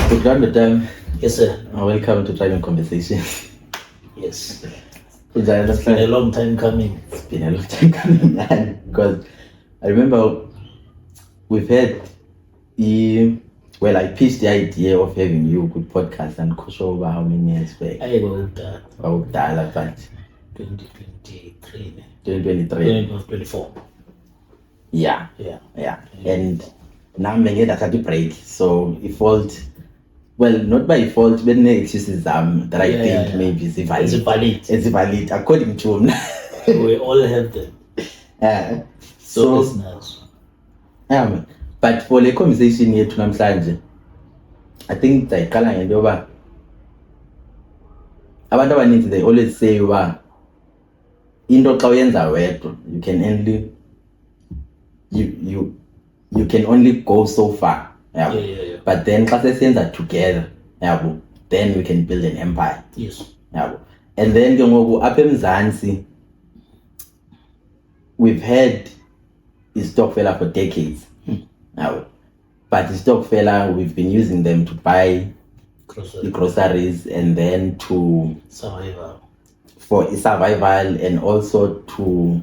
Good time. Yes, sir. Welcome to Driving Conversation. Yes. It's been a long time coming. It's been a long time coming, man. Because I remember we've had I pitched the idea of having you good podcast and show over how many years back. I go that. Oh, but 2023. 2023. 2024. Yeah. And now I'm going to break. So it fault. Well, not by fault, but no excuses that I think maybe is valid. It's valid according to him. We all have them. So listeners. Yeah, but for the conversation here namhlanje, I think ndayaqala ngento yoba abantu abaninzi they always say uba into xa uyenza wedwa you can only you can only go so far. Yeah. But then xa sesiyenza together, then we can build an empire. Yes. And then ke ngoku apha eMzantsi we've had istokfela for decades. But istokfela we've been using them to buy the groceries and then to survival and also to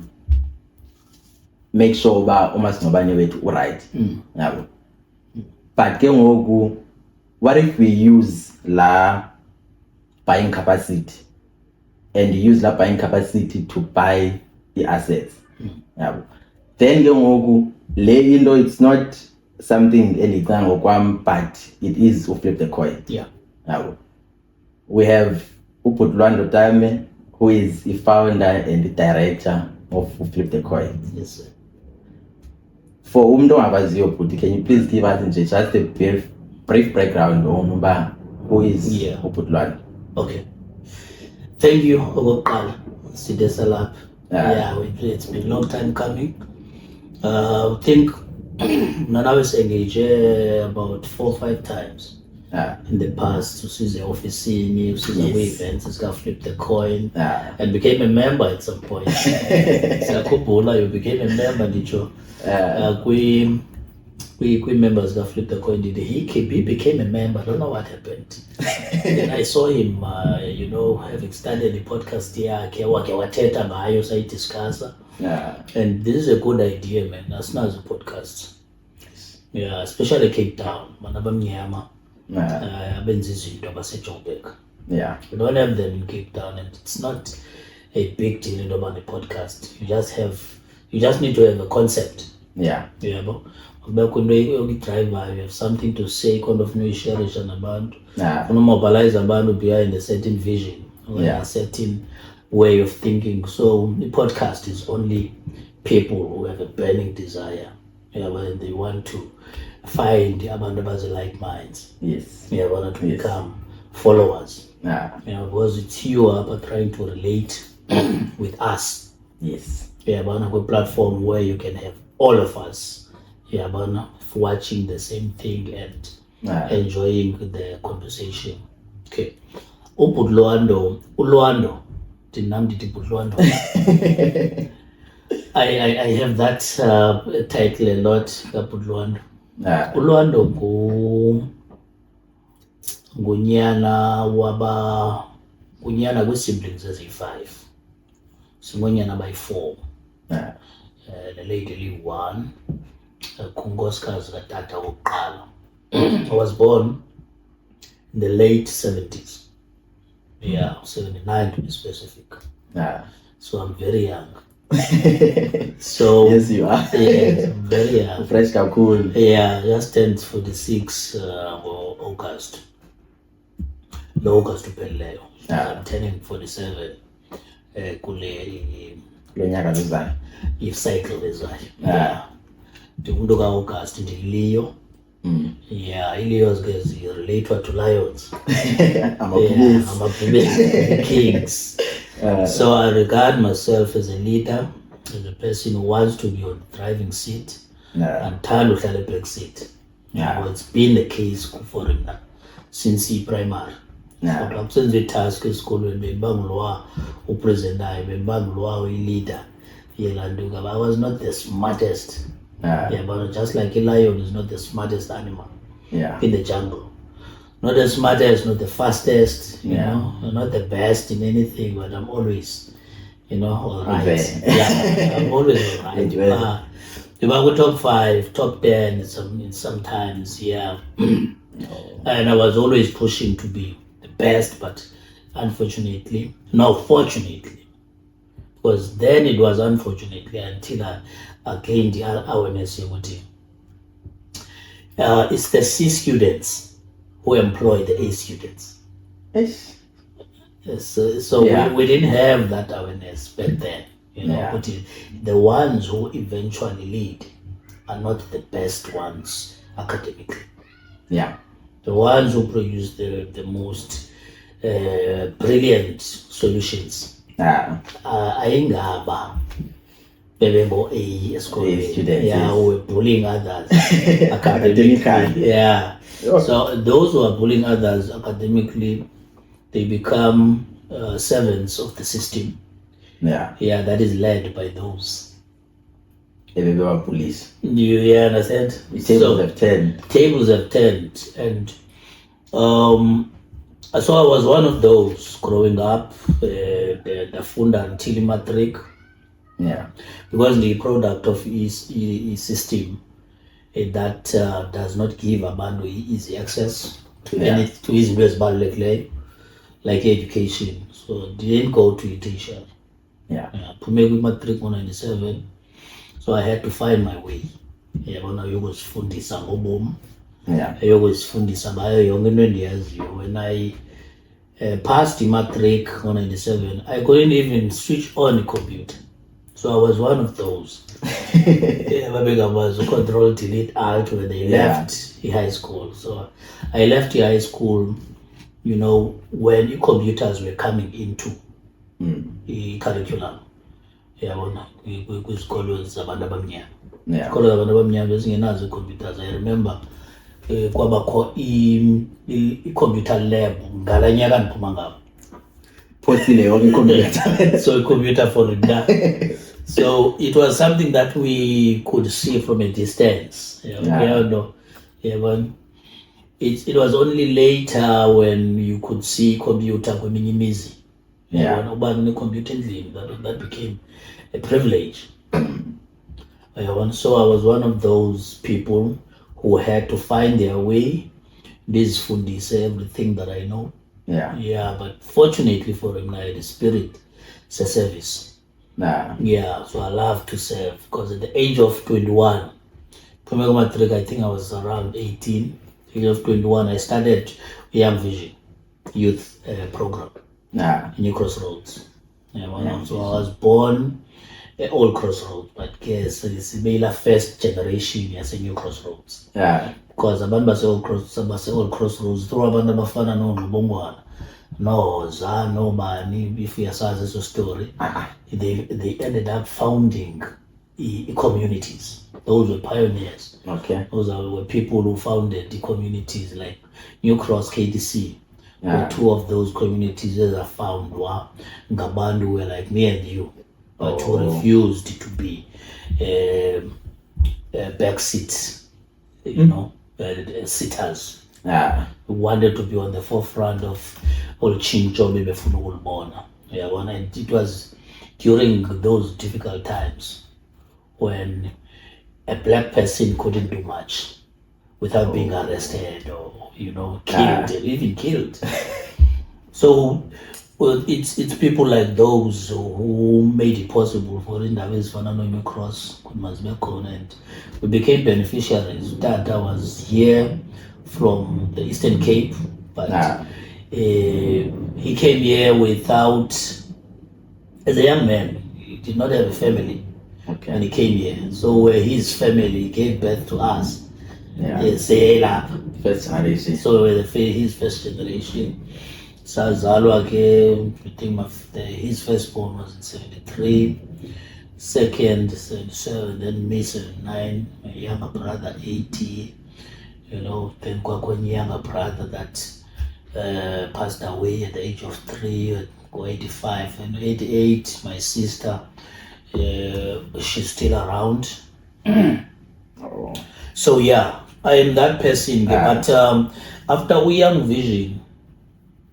make sure uba umasingcwabane wethu uright. But ke ngoku what if we use la buying capacity and use la buying capacity to buy the assets? Then ke ngoku le into it's not something endicanga ngokwam, but it is to flip the coin. We have uBhutulwano Tame, who is the founder and the director of Flip the Coin. Yes, sir. For ongabaziyo Bhuti, can you please give us just a brief background on who is uBhutulwano? Okay. Thank you, okokuqala. Side salapha. It's been a long time coming. I think Nana was engaged about 4 or 5 times in the past to see the office, to see the events, to Flip the Coin, and became a member at some point. You became a member, did you? We members that Flip the Coin did he became a member. I don't know what happened. Then I saw him having started the podcast here, wateta ngayo sayidiscussa. And this is a good idea, man. That's not a podcast. Especially Cape Town. Manabamnyama. Abenza izinto baseJoburg. We don't have them in Cape Town, and it's not a big deal about the podcast. You just need to have a concept. Driver, you have something to say, kind of new shares and abantu. Mobilize abantu behind a certain vision or a certain way of thinking. So the podcast is only people who have a burning desire. When they want to find abantu like minds. Yes. Want to become followers. Because it's you are trying to relate with us. Yes. A platform where you can have all of us watching the same thing and enjoying the conversation. Okay. Ulwando. I have that title a lot, Ulwando. Ulwando ngunyana kwi-siblings eziyi-5. Singonyana by 4. The lady liyi-1. Kunkosikazi katata wokuqala. I was born in the late 70s. 79 to be specific. So I'm very young. So yes, you are. Yes, I'm very young. Fresh cool. Just turned 46 August. No August upheleleyo. I'm turning 47. Lo nyaka lozayo. Cycle lezayo. Ndingumuntu ka-August ndiliyo. Ilios guys relate to lions. Amabhubesi, kings. So I regard myself as a leader, as a person who wants to be on the driving seat and turn to the back seat. It's been the case for him since primary. Since the task is school when Banglawa who present leader. I was not the smartest. But just like a lion is not the smartest animal in the jungle. not the smartest, not the fastest, you Yeah. know, not the best in anything, but I'm always, you know, all right. Okay. Yeah, I'm always all right. Enjoy. If I go top 5, top 10, sometimes, yeah. And I was always pushing to be the best, but unfortunately, no, fortunately, because then it was unfortunately until I gained the awareness. It's the C students who employ the A students. Yes. So Yeah. we didn't have that awareness back then. You know, Yeah. but the ones who eventually lead are not the best ones academically. Yeah. The ones who produce the most brilliant solutions ayingaba bebebo A A students, yeah, yes. who were bullying others Academically. academically. Yeah. Oh. So those who are bullying others academically, they become servants of the system. Yeah. Yeah, that is led by those. They were police. You understand? The tables have turned. Tables have turned, and so I was one of those growing up, the Funda until matric, Yeah. because the product of his system that does not give abantu easy access to Yeah. to his like education. So didn't go to teacher. Yeah. Phume kwi-matric ngo-97, so I had to find my way. Yabona yokuzifundisa ngobomi, Yeah. eyokuzifundisa ngayo yonke into endiyaziyo. When I passed i-matric ngo-97, I couldn't even switch on the computer. So I was one of those. Babengakwazi control delete alt when they left high school. So I left high school, you know, when the computers were coming into the curriculum. Yabona kwizikolo zabantu abamnyama. Yeah. Izikolo zabantu abamnyama bezingenazo computers. I remember kwabakho i-computer lab ngalanyaka ndiphuma ngawo. Phosile yonke computer. So computer for it. So it was something that we could see from a distance. It was only later when you could see computer kweminye imizi. Uba ne-computer endlini, that became a privilege. So I was one of those people who had to find their way, ndizifundise everything that I know. Yeah. But fortunately for him, I had a spirit service. Nah. Yeah, so I love to serve, because at the age of 21, I think I was around 18. Age of 21, I started Young Vision Youth Program in New Crossroads. So I was born at Old Crossroads, but guess it's the first generation as a New Crossroads. Yeah. Because abantu base-Old Crossroads through abantu abafana noNgqubongwana, noZa, nobani, if uyasazi eso story, they ended up founding communities. Those were pioneers. Okay. Those were people who founded the communities, like New Cross, KDC. Were two of those communities that are found. Ngabantu were like me and you, but who refused to be backseat, you know, sitters. Yeah. We wanted to be on the forefront of all chincho befuna ukulibona. And it was during those difficult times when a black person couldn't do much without being arrested or, you know, killed, even killed. So it's people like those who made it possible for indaba ezifana no New Cross kumazibe khona, and we became beneficiaries. Tata was here from the Eastern Cape, but he came here without, as a young man, he did not have a family when he came here. So his family gave birth to us. First generation. So his first generation. Sazalwa ke, I think his firstborn was in 73, second 77, then me 79, my younger brother 80, you know, then kwakwenye younger brother that passed away at the age of 3 or 85, and 88, my sister, she's still around. So yeah, I am that person. But after Young Vision,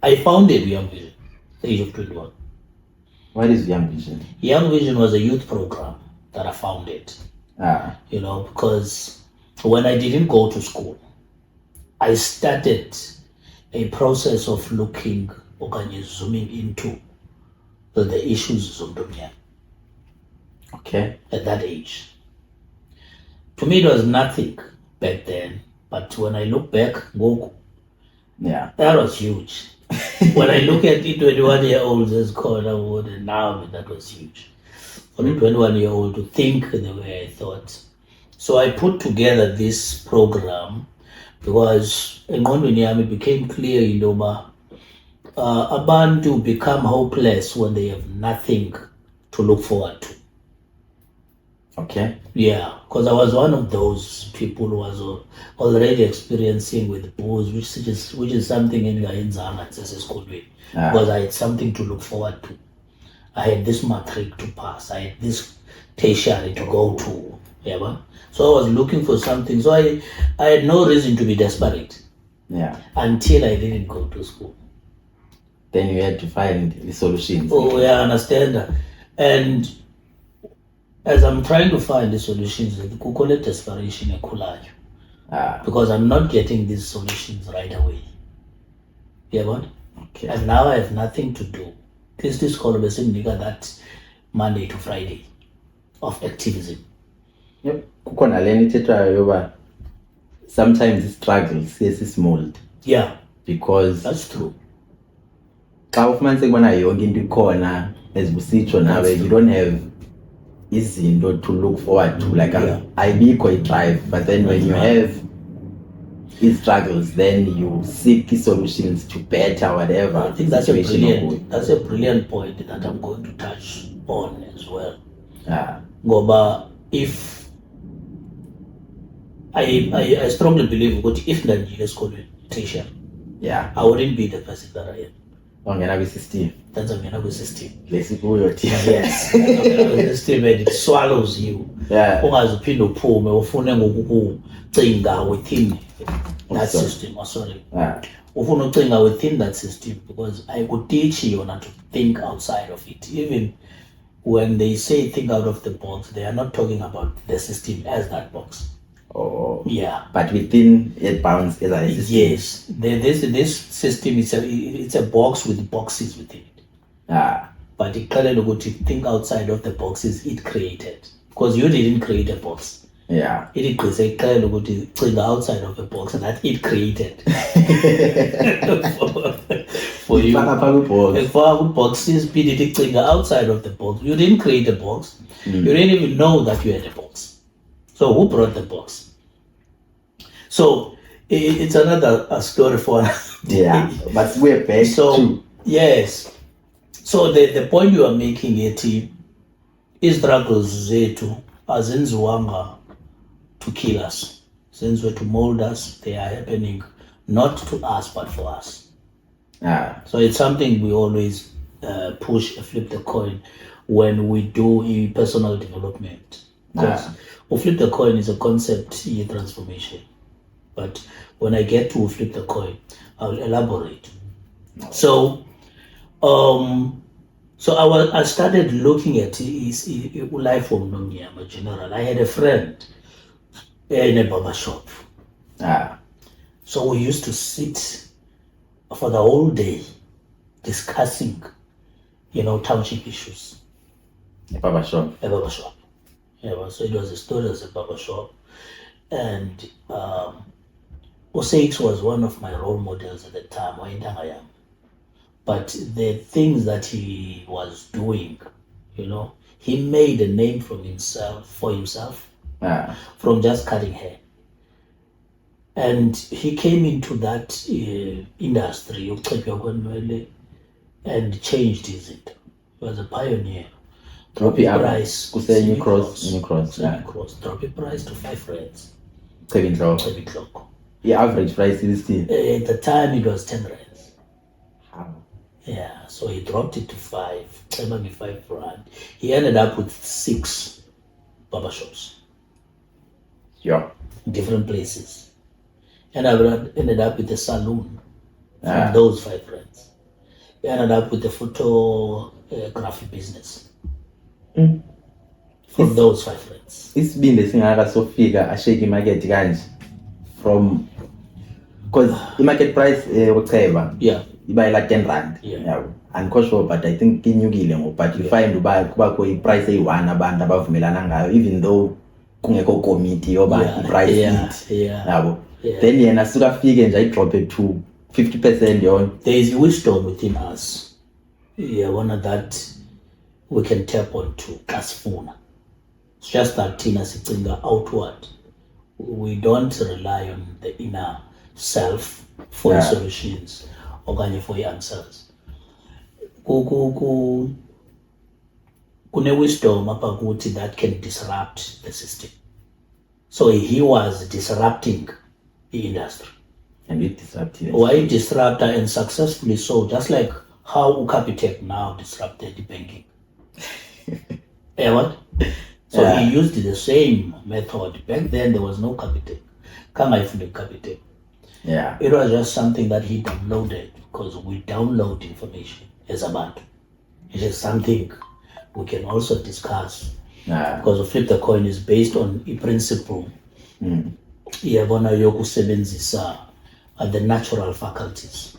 I founded Young Vision at the age of 21. What is Young Vision? Young Vision was a youth program that I founded. Because when I didn't go to school, I started a process of looking or zooming into the issues of Zomdomnyama. Okay. At that age. To me, it was nothing back then. But when I look back, that was huge. When I look at the 21-year-olds as called, and now that was huge. For the 21-year-old to think the way I thought. So I put together this program because it became clear, abantu become hopeless when they have nothing to look forward to. Okay. Yeah, because I was one of those people who was already experiencing with booze, which is something in school with, because I had something to look forward to. I had this matric to pass. I had this tertiary to go to. Yeah, so I was looking for something. So I had no reason to be desperate. Yeah. Until I didn't go to school. Then you had to find the solutions. Oh, yeah, I understand that. And as I'm trying to find the solutions, I call it desperation because I'm not getting these solutions right away. Yeah, what? Okay. And now I have nothing to do. This call that Monday to Friday of activism. Yep. Sometimes the struggles is mold. Yeah. Because that's true. As you don't have izinto to look forward to, like I be quite drive, but then when you have these struggles, then you seek solutions to better whatever. I think that's a brilliant point that I'm going to touch on as well. Ngoba if I strongly believe that if Nigeria school teacher, I wouldn't be the person that I am. System. That's a system. Yes. System, and it swallows you. Yeah. Within that system. Sorry. Within that system, because I could teach you not to think outside of it. Even when they say think out of the box, they are not talking about the system as that box. Oh. Yeah. But within it bounds as a system. Yes. This system it's a box with boxes within it. But it to think outside of the boxes it created. Because you didn't create a box. Yeah. It created to think outside of the box that it created. For you. Boxes think outside of the box. You didn't create a box. You didn't even know that you had a box. So who brought the box? So it's another story for yeah, but we're back to yes. So the point you are making is struggles zethu azenziwanga to kill us, zenziwe to mold us. They are happening not to us but for us. So it's something we always push, flip the coin when we do personal development. Flip the coin is a concept transformation. But when I get to flip the coin, I'll elaborate. So I started looking at his life from Nomnyama general. I had a friend in a barber shop. So we used to sit for the whole day discussing, township issues. A barber shop. Yeah, so it was a story as a barber shop. And Oseix was one of my role models at the time, but the things that he was doing, he made a name for himself from just cutting hair. And he came into that industry and changed his it. He was a pioneer. Drop the price. Cross. Drop the price to 5 rands. The average price is still. At the time it was 10 rands. How? Yeah, so he dropped it to 5. 5 rand. He ended up with 6 barbershops. Yeah. Different places. And I ended up with a saloon from Ah. those 5 friends. I ended up with a photography business Mm. from those 5 friends. Isibindi singaka sofika ashake imarket kanje from because i-market price ucheba Yeah. iba ila 10 rand. Yeah. Andikho sure but I think inyukile ngoku but you find uba kubakho i-price eyi-1 abantu abavumelana ngayo even though kungekho committee yoba i-price ithi yabo. Then yena suka afike nje ayidrope to 50% yona. There is wisdom within us. One that we can tap onto xa sifuna. It's just that thina sicinga outward. We don't rely on the inner self for solutions okanye for answers. Kune wisdom apha kuthi that can disrupt the system. So he was disrupting the industry. And it disrupted. Why disrupt and successfully so, just like how Capitec now disrupted the banking. What? So he used the same method. Back then there was no Capitec. Kama ifunde Capitec. Yeah. It was just something that he downloaded because we download information as abantu. It is something we can also discuss because Flip the Coin is based on a principle. Iyabona yokusebenzisa the natural faculties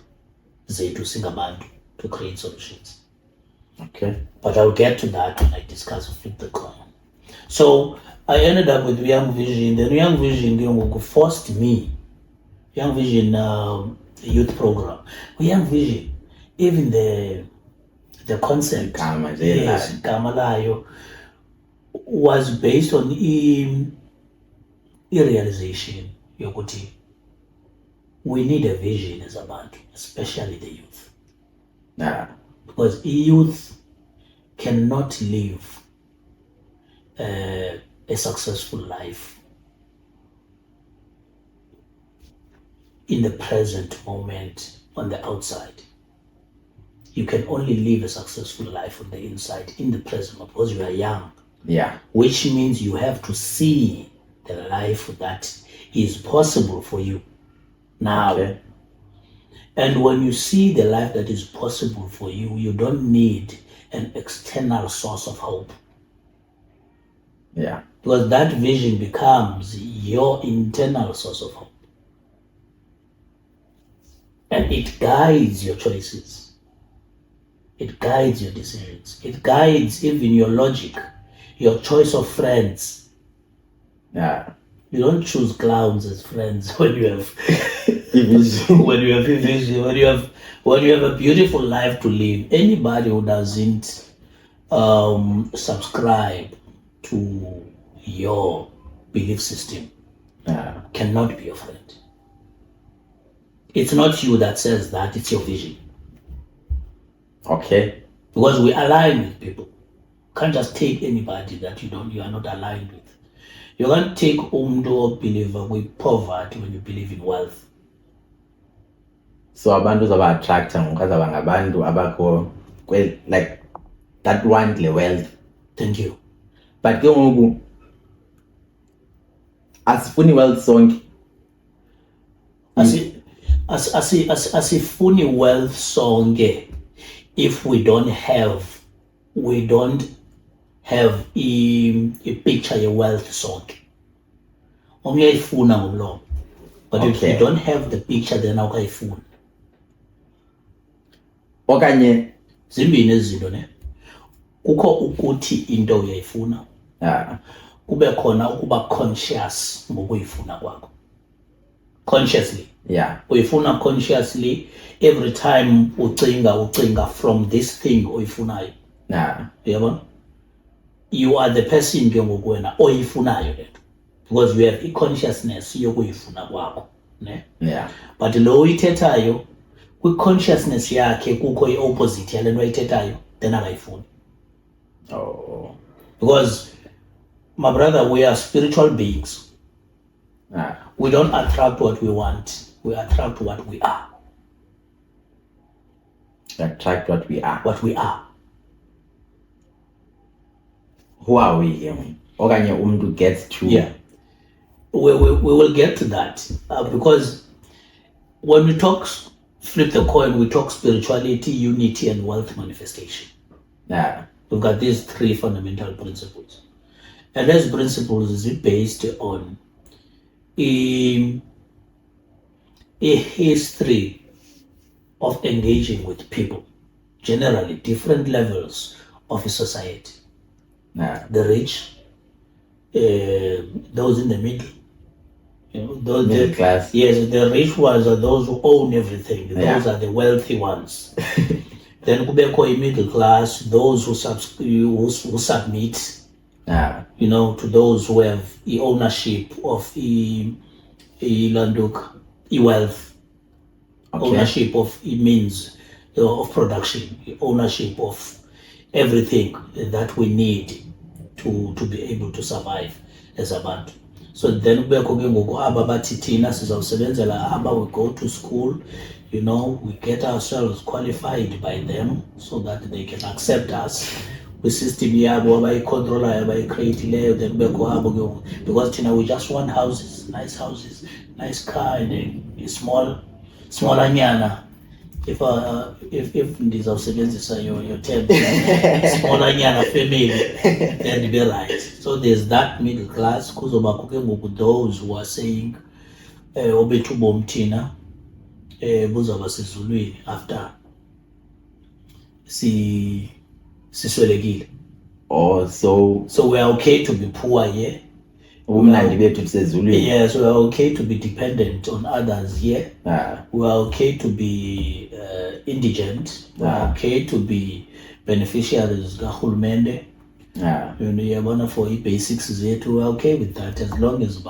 zethu singabantu to create solutions. Okay. But I'll get to that when I discuss Flip the Coin. So I ended up with Young Vision. The Young Vision forced me. Young Vision youth program. Young Vision, even the concept gama layo was based on a realization yokuthi we need a vision as abantu, especially the youth. Because youth cannot live a successful life in the present moment on the outside. You can only live a successful life on the inside in the present because you are young. Yeah. Which means you have to see the life that is possible for you now. Okay. And when you see the life that is possible for you, you don't need an external source of hope. Yeah. Because that vision becomes your internal source of hope. And it guides your choices. It guides your decisions. It guides even your logic, your choice of friends. Yeah. You don't choose clowns as friends when you have vision. when you have a vision, when you have a beautiful life to live. Anybody who doesn't subscribe to your belief system cannot be your friend. It's not you that says that, it's your vision. Okay. Because we align with people. You can't just take anybody that you are not aligned with. You can't take umuntu obeliever with poverty when you believe in wealth. So abantu zaba attractor ngokazaba ngabantu abakho like that want the wealth. Thank you. But ke ngoku asifuni wealth sonke. Asifuni wealth sonke if we don't have a picture of wealth sonke. Umyayifuna ngomlomo. But if you don't have the picture, then awukayifuni. Okanye zimbini izinto ne. Kukho ukuthi into uyayifuna. Kube khona ukuba conscious ngokuyifuna kwakho. Consciously. Yeah. Uyifuna consciously every time ucinga from this thing oyifunayo. Uyabona? You are the person ke ngoku wena oyifunayo lento. Because we have a consciousness yokuyifuna kwakho, ne? Yeah. But lo uyithethayo kwi consciousness yakhe kukho i-opposite yale nto ayithethayo, then akayifuni. Oh. Because my brother, we are spiritual beings. We don't attract what we want. We attract what we are. Attract what we are. What we are. Who are we here? Okanye umuntu gets to. Yeah. We will get to that because when we talk flip the coin, we talk spirituality, unity, and wealth manifestation. Yeah. We've got these three fundamental principles. And those principles is based on a history of engaging with people, generally different levels of a society. Yeah. The rich, those in the middle, those Middle class. Yes, the rich ones are those who own everything. Those Yeah. are the wealthy ones. Then kubeko a middle class, those who submit, Yeah. to those who have the ownership of wealth, Okay. ownership of means of production, ownership of everything that we need to be able to survive as abantu. So then kubekho ke ngoku aba bathi thina sizawusebenzela aba, we go to school, we get ourselves qualified by them so that they can accept us kwi-system yabo abayicontrolayo abayicreatileyo. Then kubekho abo ke ngoku, because thina we just want houses, nice car, and a smallanyana. If ndizawusebenzisa your term, smallanyana family, then be right. So there's that middle class. Kuzobakho ke ngoku those who are saying obethu bomi thina buzawuba sezulwini after siswelekile. Oh, so we are okay to be poor here. ubumnandi bethu busezulwini. Yes, we are okay to be dependent on others here. Yeah. We are okay to be indigent. We are okay to be beneficiaries kahulumende. Yeah. Yabona for i-basics zethu, we are okay with that as long as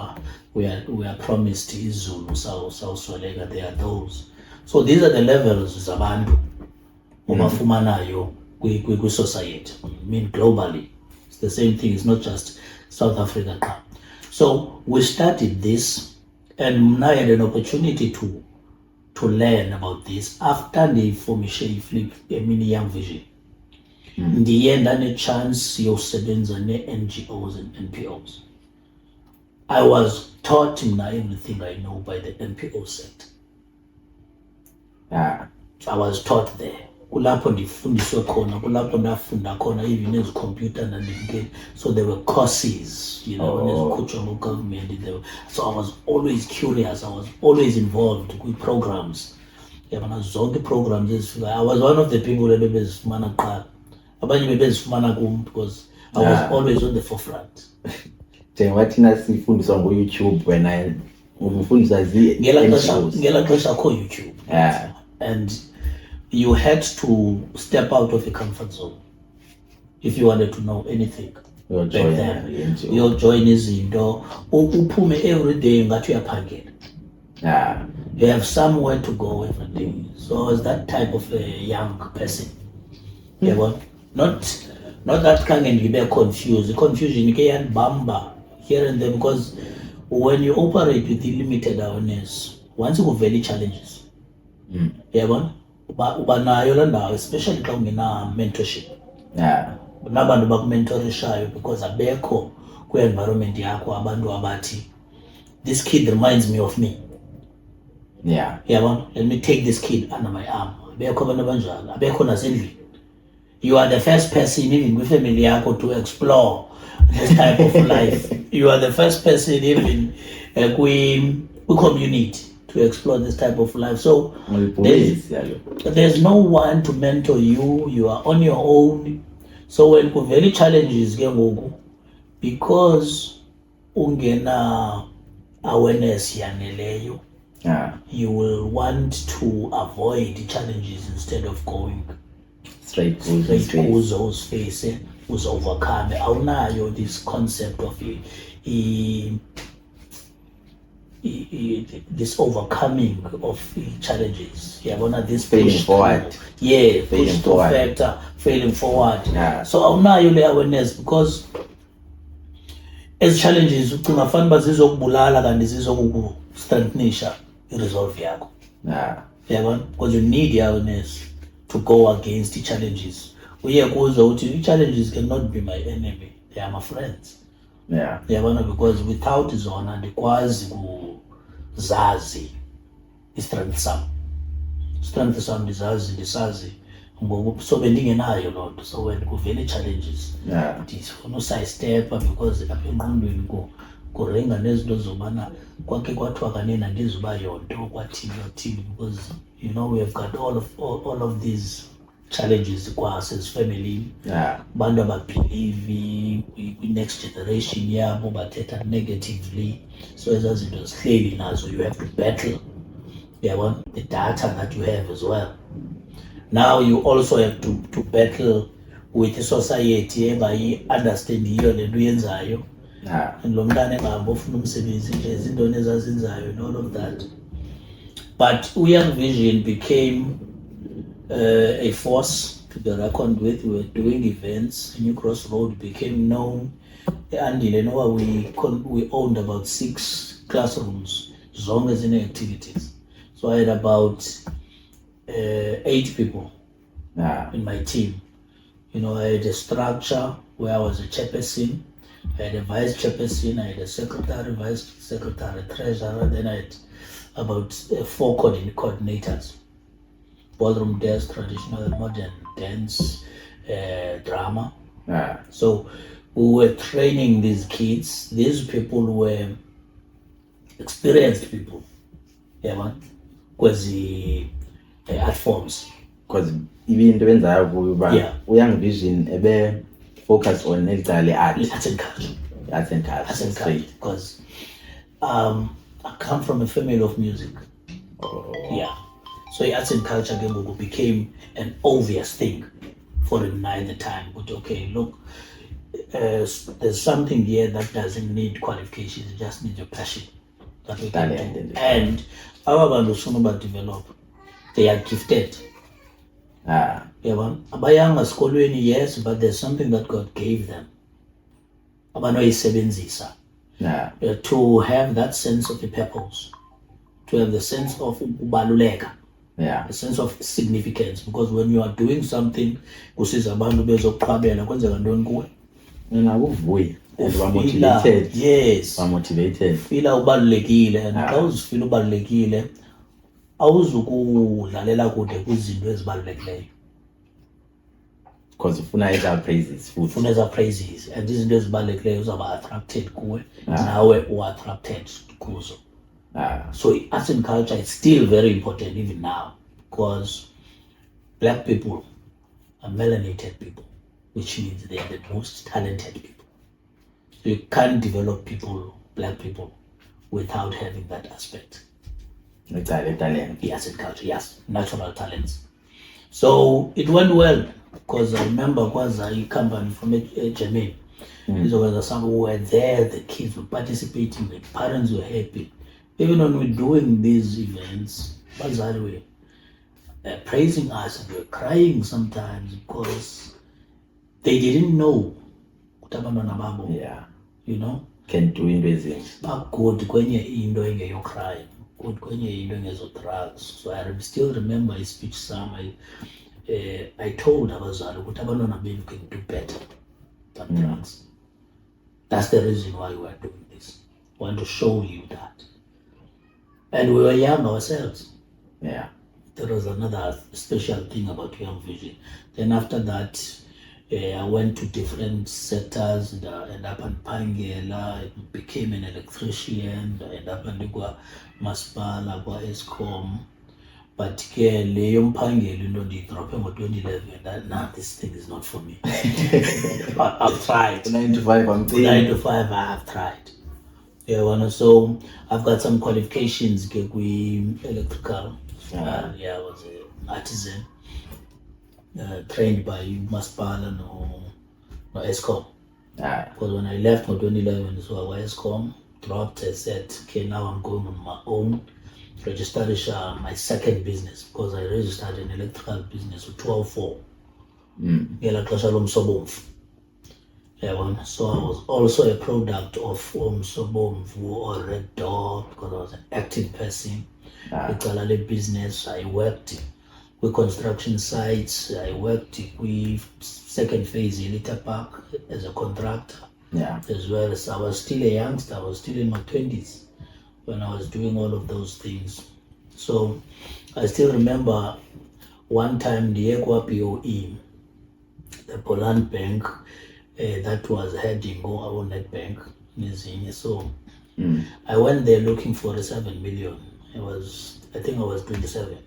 we are promised izulu sawusweleka. There are those. So these are the levels zabantu obafumanayo kwi-society. I mean globally. It's the same thing. It's not just South Africa. So we studied this, and I had an opportunity to learn about this after the formation flip a mini young vision. Ndiye ndane-chance yokusebenza ne-NGOs and NPOs. I was taught everything I know by the NPO sector. Yeah. I was taught there. Kulapho ndifundiswe khona, kulapho ndafunda khona even ezikhompyuta nandingena. So there were courses, ezikhutshwa ngo-government. So I was always curious. I was always involved with programs. Yabona zonke programs ezifikayo. I was one of the people ebebezifumana kuqala. Abanye bebezifumana kum because I was always on the forefront. Njengoba thina sifundiswa ngo-YouTube wena ufundiswa ngela xesha akho YouTube. Yeah. And you had to step out of your comfort zone if you wanted to know anything. You'll join izinto uphume every day ngathi uyaphangela. Yeah. You have somewhere to go every day. So I was that type of a young person. Not that khange ngibe confused. The confusion ke yanibamba here and there, because when you operate with limited awareness, once you vele challenges, uba nayo la ndawo, especially xa ungena mentorship. Yeah. Nabantu bakumentorishayo because abekho kwi-environment yakho abantu abathi this kid reminds me of me. Yeah. Let me take this kid under my arm. Abekho abantu abanjalo, abekho nasendlini. You are the first person even with family yako to explore this type of life. You are the first person even we community to explore this type of life. So there's no one to mentor you. You are on your own. So when very challenges get because ungena awareness yaneleyo, you will want to avoid challenges instead of going straight kuzo's face, who's overcome. Awunayo this concept of this overcoming of challenges. This failing forward. Failing forward. Yeah. So awunayo le awareness because as challenges ucinga fanele uba zizokubulala kanti zizokustrengthenisha i-resolve yakho. Because you need the awareness to go against the challenges. The challenges cannot be my enemy. They are my friends. Because without zona ndikwazi kuzazi i-strength sam ndisazi ngoku so bendingenayo loo nto. So when kuvele challenges ndifuna usayistepa because apha engqondweni kuringa nezinto zobana kwakhe kwathiwa kanina ndizuba yonto kwathini because you know we have got all of these challenges kwasezifemelini. Abantu ababhelieve kwi-next generation yabo bathetha negatively, so ezaa zinto zihleli nazo you have to battle. Uyabona, the data that you have as well. Now you also have to battle with i-society engayi-understandiyo le nto uyenzayo. And lo mntana engahambi ofuna umsebenzi nje zintoni ezazenzayo and all of that. But Young Vision became a force to be reckoned with. We were doing events. New Crossroad became known. Andile Noah, we owned about 6 classrooms, zonke zine activities. So I had about 8 people in my team. You know, I had a structure where I was a chairperson, I had a vice chairperson, I had a secretary, vice secretary, treasurer, then I had about 4 coordinators. Ballroom dance, traditional, modern dance, drama. So we were training these kids. These people were experienced people. Kwezi art forms. Because even into benzayo kuyo ba Young Vision ebe focus on literally arts and culture. Arts and culture. Because I come from a family of music. So arts and culture became an obvious thing for him at the time. But okay, look, there's something here that doesn't need qualifications, it just needs your passion. That we can do. And our bantu develop, they are gifted. Abayanga esikolweni, yes, but there's something that God gave them. Abanoyisebenzisa. To have that sense of a purpose, to have the sense of ubaluleka. A sense of significance, because when you are doing something kusiza abantu bezokuqhabela kwenzeka ntoni kuwe uvuye and motivated. Yes, motivated, fila ubalulekile, and xa uzifila ubalulekile awuzukudlalela kude kwizinto ezibalulekileyo because ufuna eza praises and izinto ezibalulekileyo uzawuba attracted kuwe, nawe u-attracted kuzo. So arts and culture is still very important even now, because black people are melanated people, which means they are the most talented people. So you can't develop black people, without having that aspect. Talent. Yes, and culture, yes, natural talents. So it went well, because I remember a company from Germany. These were some who were there, the kids were participating, the parents were happy. Even when we're doing these events, bazali were praising us, and we were crying sometimes because they didn't know you know, can do amazing. Good kwenye into engeyocrime, good kwenye into engezo-drugs. So I still remember a speech some I told abazali ukuthi abantwana benu can do better than drugs. That's the reason why we are doing this. We want to show you that. And we were young ourselves. There was another special thing about Young Vision. Then after that, I went to different sectors. I ended up in Pangela, I became an electrician, I ended up in Masipala, Eskom. But leyo Pangela, ndidrophe ngo-2011. This thing is not for me. I've tried. 9 to 5, 9 to 5, I have tried. So I've got some qualifications with electrical. I was an artisan, trained by Masipala no Eskom. Because when I left in 2011, so I was Eskom, dropped, I said, okay, now I'm going on my own. Registered my second business, because I registered an electrical business with 12-4. So I was also a product of Umsobomvu or Red Door, because I was an active person. With business, I worked with construction sites, I worked with second phase Elita Park as a contractor. As well as I was still a youngster, I was still in my 20s when I was doing all of those things. So I still remember one time the BOE, the Poland Bank, that was heading our net bank. So I went there looking for a 7 million. I think I was 27.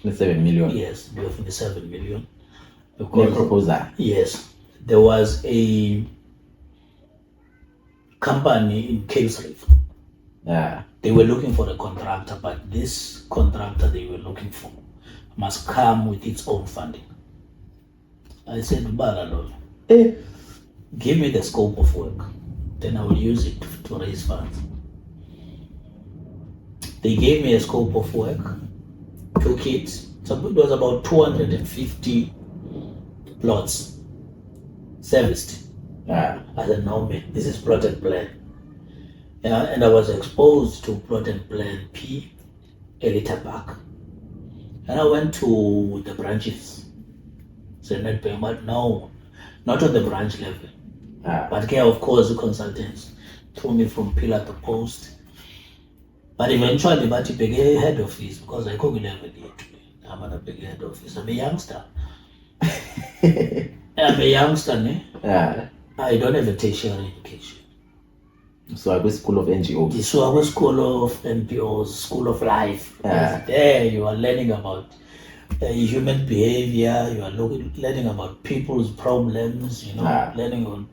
27 million. Yes, we have 27 million. Their Because proposal. yes, there was a company in Kilsreef. Yeah. They were looking for a contractor, but this contractor they were looking for must come with its own funding. I said, Baralo, give me the scope of work, then I will use it to raise funds. They gave me a scope of work, took it. So it was about 250 plots serviced. Yeah. I said, no, man, this is plot and plan. Yeah, and I was exposed to plot and plan P, Elita Park. And I went to the branches. So not paying, but no, not on the branch level. But care, of course, the consultants threw me from pillar to post. But eventually, but I became head office because I couldn't level yet. I'm at a big head office. I'm a youngster. I'm a youngster, eh? Yeah. I don't have a tertiary education. So I go school of NGOs. So I was school of NPOs, school of life. Yeah. There you are learning about human behavior, you are learning about people's problems, learning on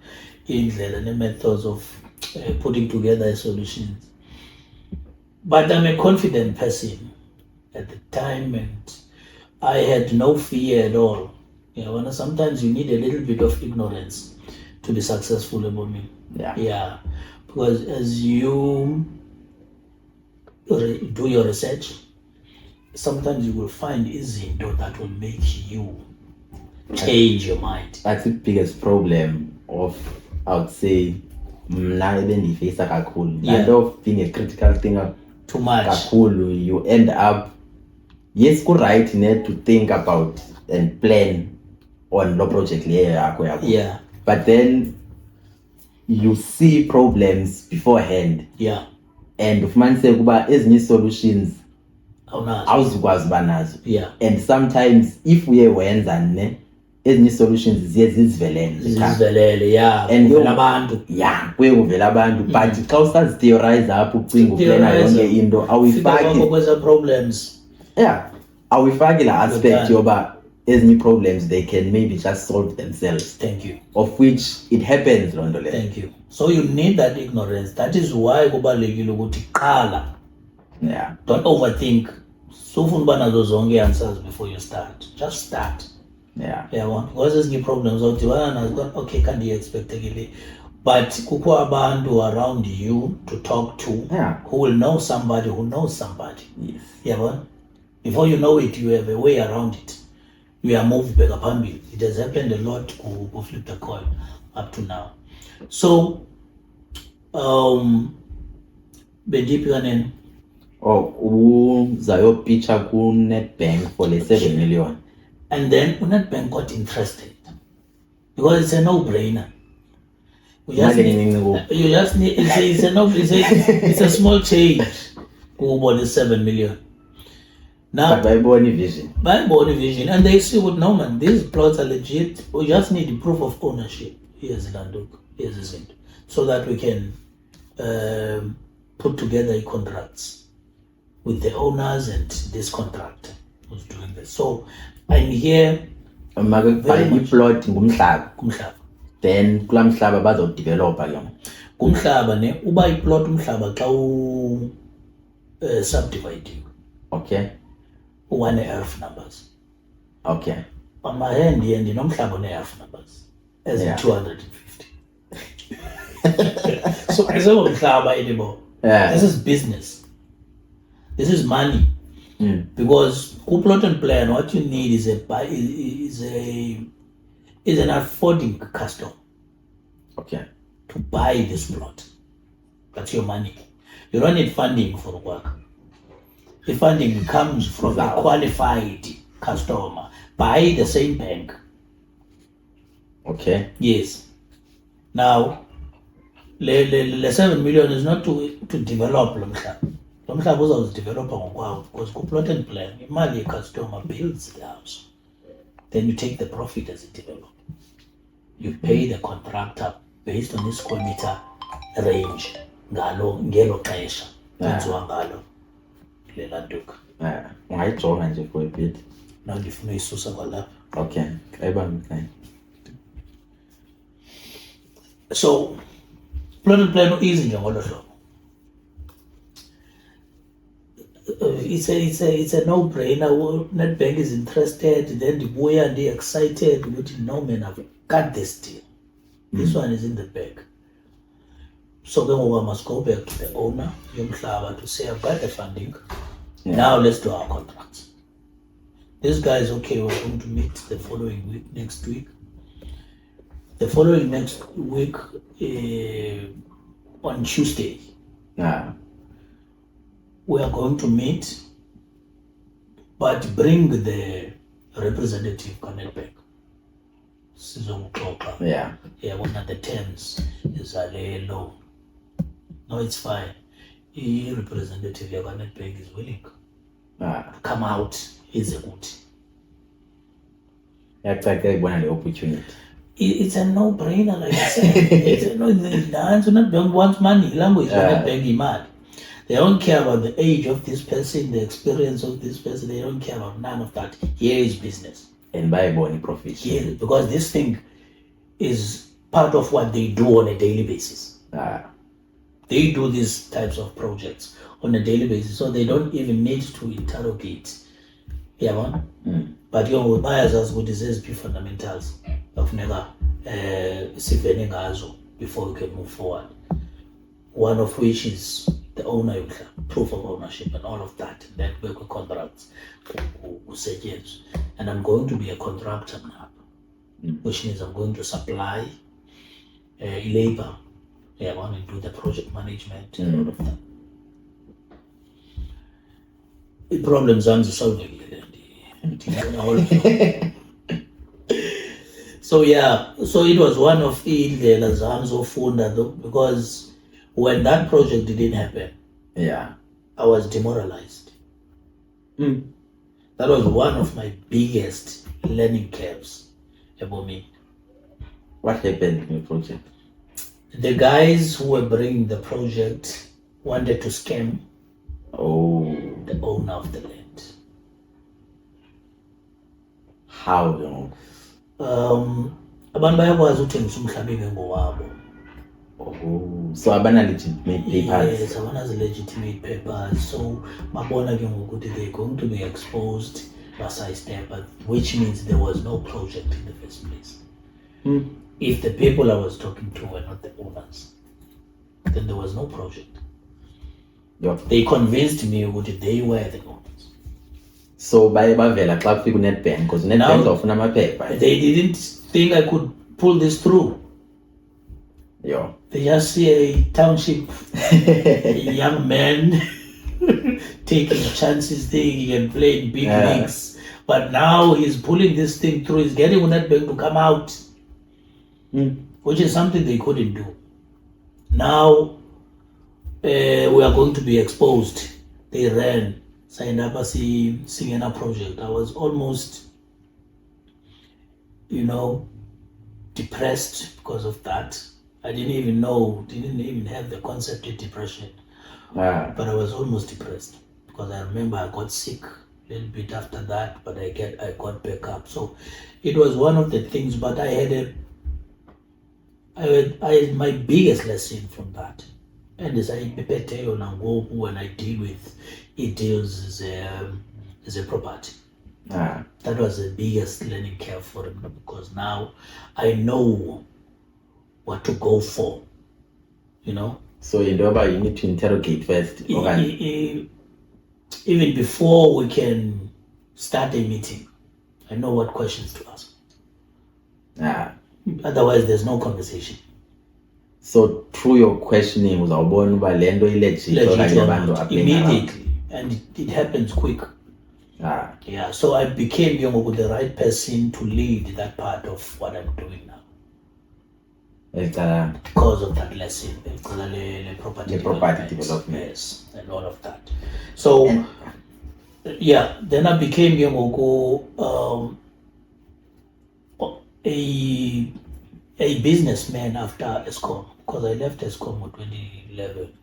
the methods of putting together solutions. But I'm a confident person at the time, and I had no fear at all. Sometimes you need a little bit of ignorance to be successful about me. Yeah. Because as you do your research, sometimes you will find izinto that will make you change your mind. That's the biggest problem of, I would say, face of being a critical thinker too much. Kakhulu, you end up, yes, go right to think about and plan on the project. Yeah. But then you see problems beforehand. Yeah. And ufumane kuba ezinye solutions awuzikwazi banazo. Yeah. And sometimes if we wenza ezinye solutions ziye zizivelele. Yeah. And abantu. Yeah, kuvela abantu. But xa usazi theorize apho ucinga uplana yonke into awuyifaki kweza problems. Yeah. Awuyifaki la aspect yoba ezinye problems they can maybe just solve themselves. Thank you. Of which it happens, Londole. Thank you. So you need that ignorance. That is why kubalekile ukuthi qala. Yeah. Don't overthink. So ufuna uba nazo zonke answers before you start. Just start. Yeah. Yeah, because ezinye problems awudibana nazo, okay, can't expectekile. But kukho abantu around you to talk to, who will know somebody who knows somebody. Yes. Yeah, before you know it, you have a way around it. You are moved back upon you. It has happened a lot to flip the coin up to now. So, Bendipi kanen. Zayo pitcha ku Nedbank for the 7 million. And then Nedbank got interested because it's a no-brainer. It's a small change. Who bought the 7 million? Now, but by Body Vision. And they see what Norman, these plots are legit. We just need proof of ownership. Here's Landuk, here's the Zint. So that we can put together contracts with the owners and this contractor who's doing this. So I'm here. Plot kumhlaba. Then kula mhlaba bazodevelopa ke. Kumhlaba ne uba iplot umhlaba xa subdivide. Okay. One ERF numbers. Okay. On my hand here, ndinomhlaba ne-ERF numbers as in 250. So I say umhlaba anymore. This is business. This is money. Because plot and plan, what you need is an affording customer. Okay. To buy this plot. That's your money. You don't need funding for work. The funding comes from a qualified customer by the same bank. Okay. Yes. Now, the 7 million is not to develop Lomsha. lo mhlaba uzawuzidevelopa ngokwawo because ku-plot and plan imali ye-customer builds the house, then you take the profit as it develops. You pay the contractor based on his square meter range ngelo xesha kwenziwa ngalo lela ntuka. Ungayijonga nje for a bit. Now ndifuna uyisusa kwalapha. Okay, kayibambe. So plot and plan easy njengolo hlobo. It's a no-brainer. Nedbank is interested, then ndibuya ndi-excited ukuthi no man, I've got this deal. This one is in the bag. So then we must go back to the owner yomhlaba to say, I've got the funding. Yeah. Now let's do our contracts. This guy is okay, we're going to meet the following week, next week. The following next week on Tuesday. We are going to meet, but bring the representative Nedbank. Yeah. Yeah, one of the terms is a low. No, it's fine. The representative Nedbank is willing to come out. Is a good. One opportunity. It's a no-brainer, like I said. It's a Nedbank wants money. Language Nedbank is mad. They don't care about the age of this person, the experience of this person. They don't care about none of that. Here is business. And buy bony profit. Yeah, because this thing is part of what they do on a daily basis. They do these types of projects on a daily basis, so they don't even need to interrogate. Yeah, man. But your buyers as good as SP fundamentals of never sivene ngazo before we can move forward. One of which is the owner, proof of ownership and all of that. Then work with contracts, and I'm going to be a contractor now, which means I'm going to supply labor. I want to do the project management and all of that. The problems I'm solving. So it was one of the exams of Funda, because when that project didn't happen, I was demoralized. That was one of my biggest learning curves about me. What happened in the project? The guys who were bringing the project wanted to scam the owner of the land. How? Abantu bayakwazi ukuthengisa umhlaba ngowabo. So abana legitimate papers. Yes, abanazi legitimate papers. So babona ke ngokuthi they're going to be exposed by sidestep, which means there was no project in the first place. If the people I was talking to were not the owners, then there was no project. They convinced me that they were the owners. So bavela xa kufika uNedbank, because uNedbank uzofuna amaphepha. They didn't think I could pull this through. They just see a township young man taking chances, thinking he can play in big leagues. But now he's pulling this thing through. He's getting Nedbank to come out, which is something they couldn't do. Now we are going to be exposed. They ran, signed up as a Singena project. I was almost, depressed because of that. I didn't even have the concept of depression. But I was almost depressed because I remember I got sick a little bit after that, but I got back up. So it was one of the things, but I had my biggest lesson from that. And as I when I deal with deals as a property. That was the biggest learning curve for him, because now I know what to go for, So you need to interrogate first. Even before we can start a meeting, I know what questions to ask. Otherwise, there's no conversation. So through your questioning, immediately, and it happens quick. So I became the right person to lead that part of what I'm doing now. because of that lesson, the property development. yes, and all of that. So yeah, then I became a businessman after ESCOM, because I left ESCOM in 2011.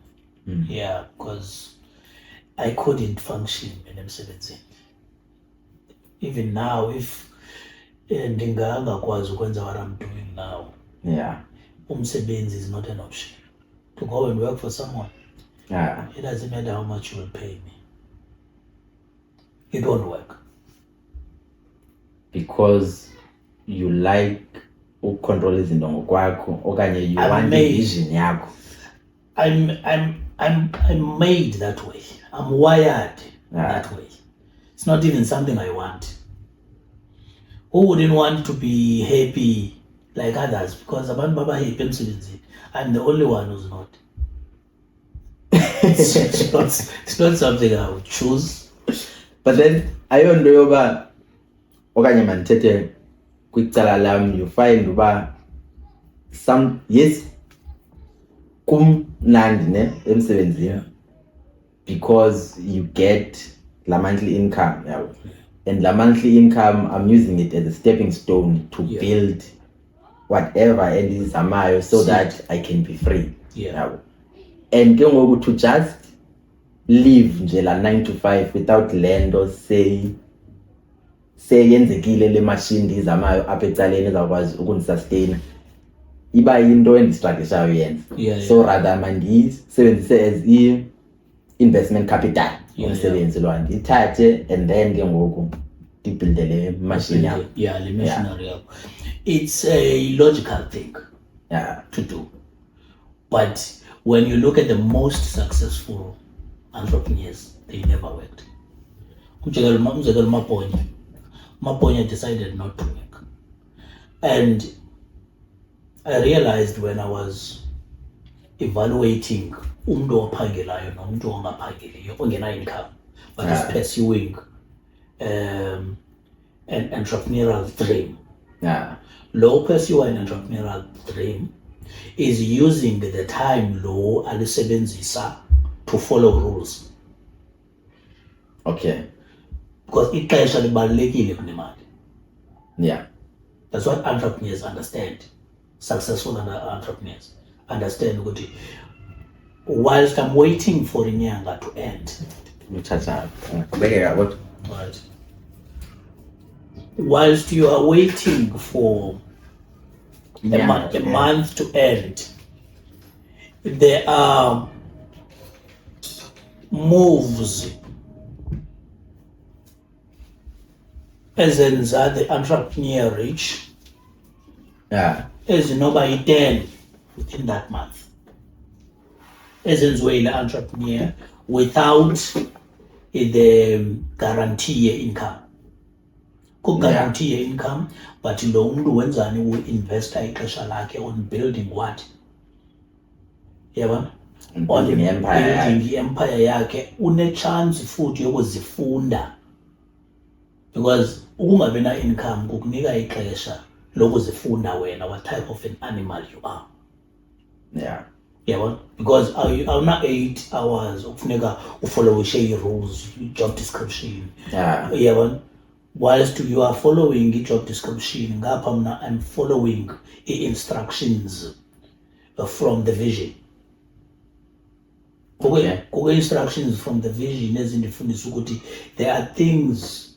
Yeah, because I couldn't function in M17. Even now, if ndingangakwazi ukwenza what I'm doing now, umsebenzi is not an option. To go and work for someone, it doesn't matter how much you will pay me. It won't work. Because you like ukontrol izinto ngokwakho okanye you want the vision yakho. I'm made that way. I'm wired that way. It's not even something I want. Who wouldn't want to be happy like others? Because abantu baba happy emsebenzini, I'm the only one who's not. It's not something I would choose. But then ayonto yoba okanye mandithethe kwicala lam, you find uba yes kumnandi ne emsebenzini because you get la monthly income, and la monthly income I'm using it as a stepping stone to build whatever endizamayo so that I can be free. And ke ngoku to just live nje la 9 to 5 without lento say yenzekile le machine ndizamayo apha ecaleni ezawukwazi ukundisustain, iba into endistrategishayo yenza. So rather mandiyisebenzise as investment capital umsebenzi lo ndiyithathe and then ke ngoku ndibuilde le machine yakho. Le machinery yakho. It's a logical thing to do. But when you look at the most successful entrepreneurs, they never worked. umzekelo Maponya decided not to work. And I realized when I was evaluating umuntu ophangelayo nomuntu ongaphangeliyo ongena income but is pursuing an entrepreneurial dream. Low pursue an entrepreneurial dream is using the time low alisebenzisa to follow rules. Okay. Because ixesha libalulekile kunemali. Yeah. That's what entrepreneurs understand. Successful entrepreneurs understand ukuthi whilst I'm waiting for inyanga to end. Right. Whilst you are waiting for a month to end, there are moves ezenza the entrepreneur rich ezinoba yi-10 within that month ezenziwe ile entrepreneur without the guarantee ye-income. Guarantee ye-income, but lo mntu wenzani uinvesta ixesha lakhe on building what? Yabona? On building i-empire yakhe, une-chance futhi yokuzifunda. Because ukungabi na income kukunika ixesha lokuzifunda wena what type of an animal you are. Yabona? Because awuna 8 hours ukufuneka ufollowishe i-rules, job description. Yabona? Whilst you are following i-job description, ngapha mna I'm following i-instructions from the vision. Kuke instructions from the vision ezindifundisa ukuthi there are things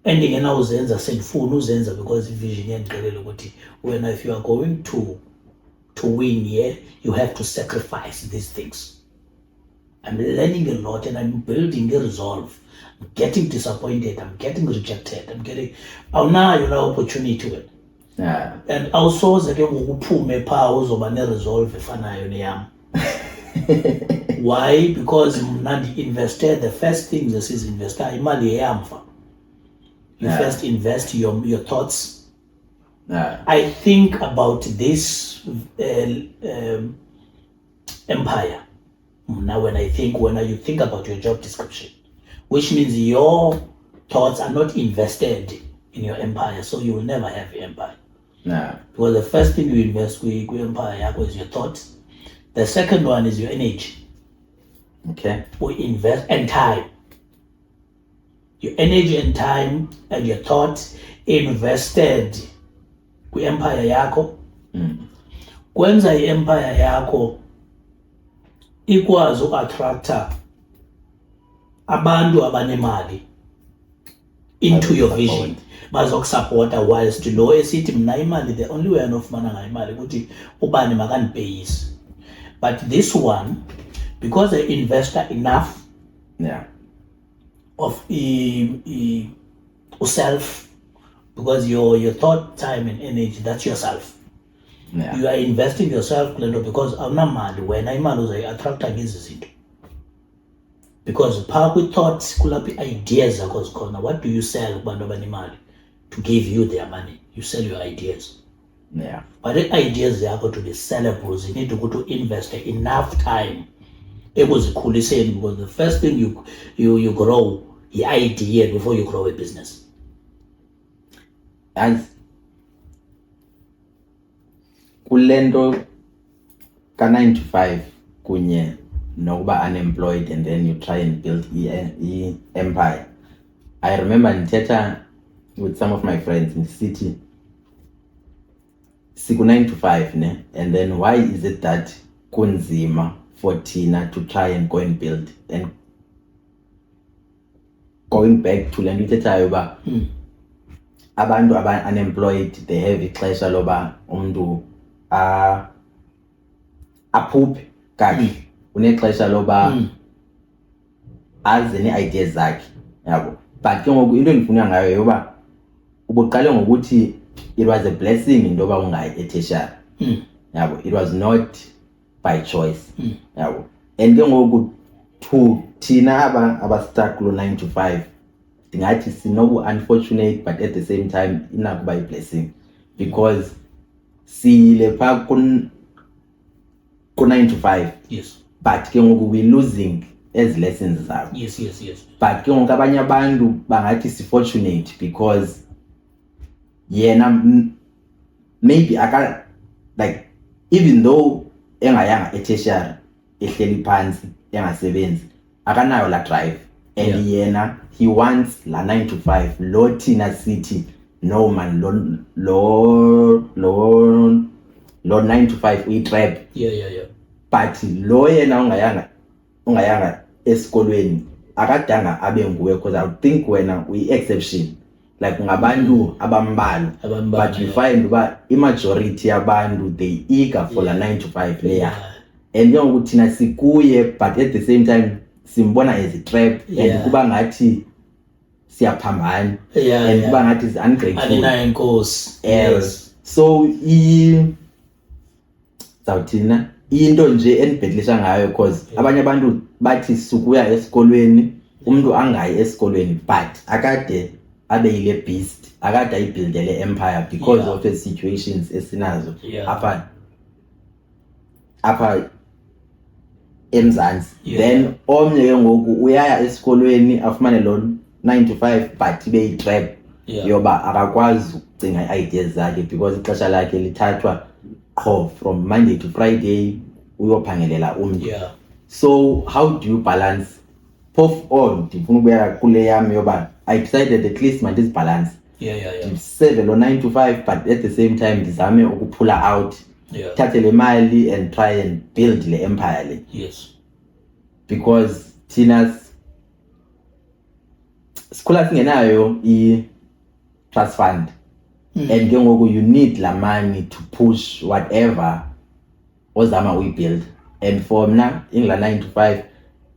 endingenawuzenza sendifuna uzenza because i-vision yandixelela ukuthi wena if you are going to win here, you have to sacrifice these things. I'm learning a lot and I'm building a resolve. I'm getting disappointed, I'm getting rejected, awunayo la opportunity wena. And awusoze ke ngokuphume phaa uzoba ne-resolve efanayo neyam. Why? Because mna ndi-invested the first things esizinvestayo imali yeyamva. You first invest your thoughts. I think about this empire. Now when you think about your job description, which means your thoughts are not invested in your empire, so you will never have an empire. Yeah. Because the first thing you invest kwi-empire yakho is your thoughts. The second one is your energy. Okay. We invest and time. Your energy and time and your thoughts invested kwi-empire yakho. Kwenza i-empire yakho ikwazi uku-attracta abantu abanemali into your vision, bazokusupporta, whilst lo esithi mna imali, the only way anofumana ngayo imali ukuthi ubani makandipeyise. But this one, because I investor enough of self, because your thought, time and energy, that's yourself. You are investing yourself because awunamali wena, imali uzayi-attracta ngezi zinto. Because phaa kwi-thoughts kulapho i-ideas zakho zikhona. What do you sell kubantu abanemali to give you their money? You sell your ideas. But the ideas yakho to be sellable, you need to invest enough time ekuzikhuliseni, because the first thing you grow i-idea before you grow a business. And kulento ka 9 to 5 kunye nokuba unemployed and then you try and build empire. I remember ndithetha with some of my friends in the city, siku 9 to 5 ne, and then why is it that kunzima for Tina to try and go and build? And going back to lento ithethayo ba abantu unemployed, they have ixesha loba umuntu aphuphe kahle, unexesha loba aze ne-ideas zakhe, yabo. But ke ngoku into endifuna ngayo yoba ubuqale ngokuthi it was a blessing into yoba ungayi etertiary, yabo. It was not by choice, yabo. And ke ngoku to thina abastuck kulo 9 to 5, ndingathi sinobu-unfortunate, but at the same time inakuba yi-blessing, because siyile phaa ku 9 to 5. Yes. But ke ngoku we losing ezi lessons zabo. Yes. But ke ngoku abanye abantu bangathi si-fortunate because yena maybe like even though engayanga etertiary, ehleli phansi engasebenzi, akanayo la drive, and yena he wants la 9 to 5. Lo thina sithi no man, lo 9 to 5 uyi-trap. But lo yena ungayanga esikolweni akadanga abe nguwe, because I think wena uyi-exception, like ngabantu abambalwa. But you find uba i-majority yabantu they eager for la 9 to 5 leya. And ke ngoku thina sikuye, but at the same time simbona as a trap, and kuba ngathi siyaphambana, and kuba ngathi is ungrateful. Yes. So zawuthina into nje endibhedlisha ngayo, because abanye abantu bathi sukuya esikolweni, umuntu angayi esikolweni, but akade abe yile beast, akade ayibuildele empire because of the situations esinazo apha eMzantsi. Then omnye ke ngoku uyaya esikolweni afumane lo 9 to 5, but ibe yi-trap yoba akakwazi ukucinga i-ideas zakhe, because ixesha lakhe lithathwa qho from Monday to Friday uyophangelela umntu. So how do you balance? Phofu on ndifuna ukuya kule yami yoba I decided at least mandizibalance, ndiseve lo 9 to 5, but at the same time ndizame ukuphula out, thathe le mali and try and build le empire le. Because thina sikhula singenayo i-trust fund, and ke ngoku you need la money to push whatever ozama uyi-build. And for mna in la 9 to 5,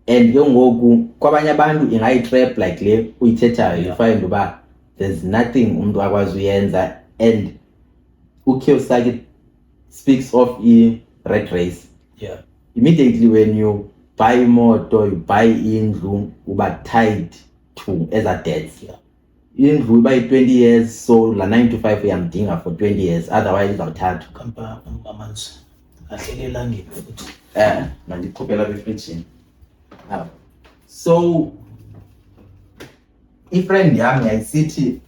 and ke ngoku kwabanye abantu ingayi-trap like le uyithethayo, you find uba there's nothing umuntu akwazi uyenza. And uKiyosaki speaks of i-rat race. Immediately when you buy imoto, you buy indlu, uba tied to eza debts. Indlu iba yi-20 years, so la 9 to 5 uyamdinga for 20 years, otherwise izawuthathwa. Mandiqhuphela befrijini. So ifriend yami yayisithi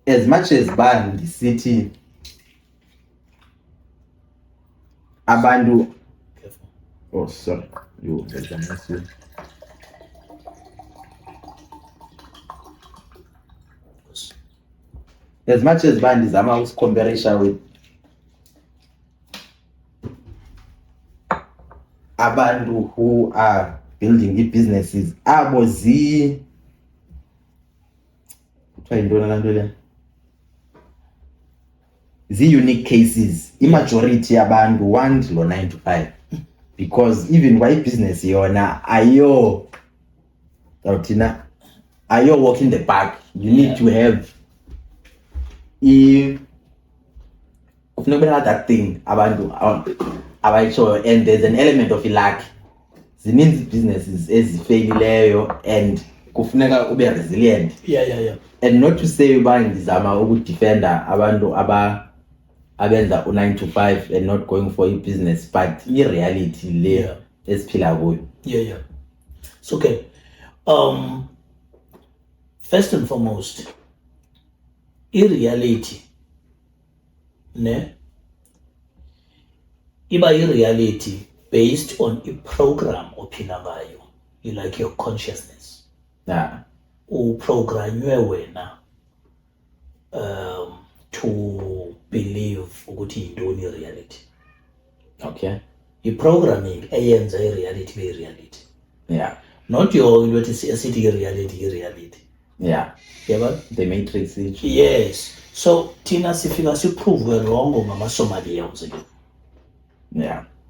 as much as band city abantu oh sorry you as much as band izama usicomparisha with abantu who are building businesses abo unique cases. Majority yabantu want lo 9 to 5 because even why business yona ayo walk in the park. You need to have that thing abantu abayisho, and there's an element of luck. Zininzi businesses ezifaileyo and kufuneka ube resilient. And not to say uba ngizama ukudefender abantu abenza u9 to 5 and not going for business, but reality le esiphila kuyo. So okay, first and foremost, reality ne iba reality based on a program ophila ngayo, like your consciousness. Uprogramwe wena to believe ukuthi yintoni reality. Okay. I-programming eyenza i-reality be-reality. Not your into esithi reality. Yaba? The matrix. Yes. So thina sifika siprove wrong ngamaSomalia umzekelo.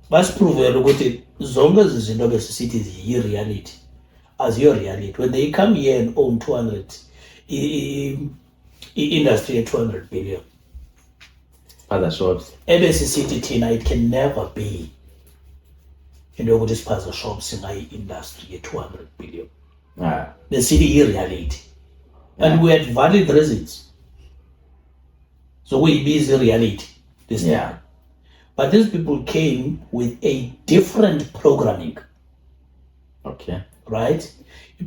Basiprove ukuthi zonke izinto besisithi yi-reality as your reality. When they come here and own 200 industry at 200 billion. Other shops. Ebesisithi thina it can never be. Into ukuthi spaza shops in my industry at 200 billion. The city reality. And we had valid reasons. So we busy reality this time. But these people came with a different programming. Okay. Right?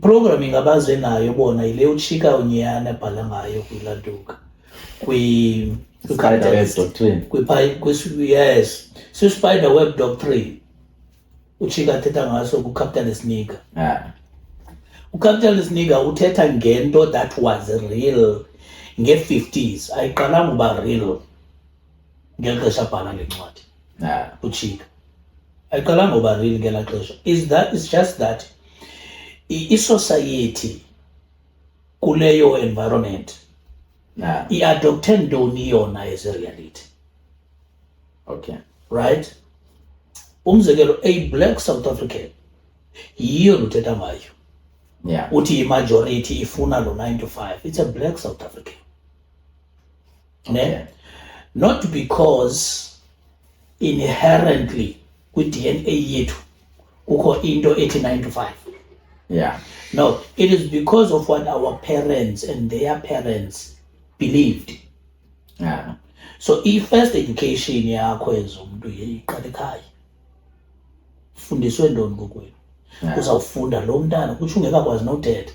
Programming abaze nayo bona ile uchika unyana bhala ngayo kwilantuka. Spider web doctrine. Yes. So spider web doctrine. Uchika thetha ngaso ku capitalist nigga. U-capitalist nigga uthetha ngento that was real nge-50s. Ayiqalanga uba real ngexesha bhala lencwadi. Uchika. Ayiqalanga uba real ngela xesha. It's just that i-society kuleyo environment i-adopte ntoni yona as a reality. Okay. Right? Umzekelo, a black South African yiyo luthetha ngayo. Uthi majority ifuna lo 9 to 5. It's a black South African. Okay. Not because inherently with DNA yethu kukho into ethi 9 to 5. No, it is because of what our parents and their parents believed. So i-first education yakho as umuntu iqala ekhaya. Fundiswe ntoni kokwenu? Uzawufunda lo mntana kuthi ungekakwazi nothetha.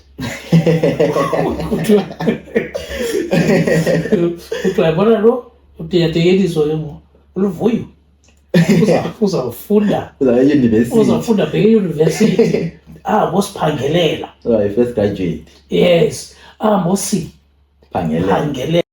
Utayibona lo uteyateyeliswa yemo uluvuyo. Uzawufunda beke-university. Bosiphangelela. So I first graduate. Yes. Bosi. Phangelela.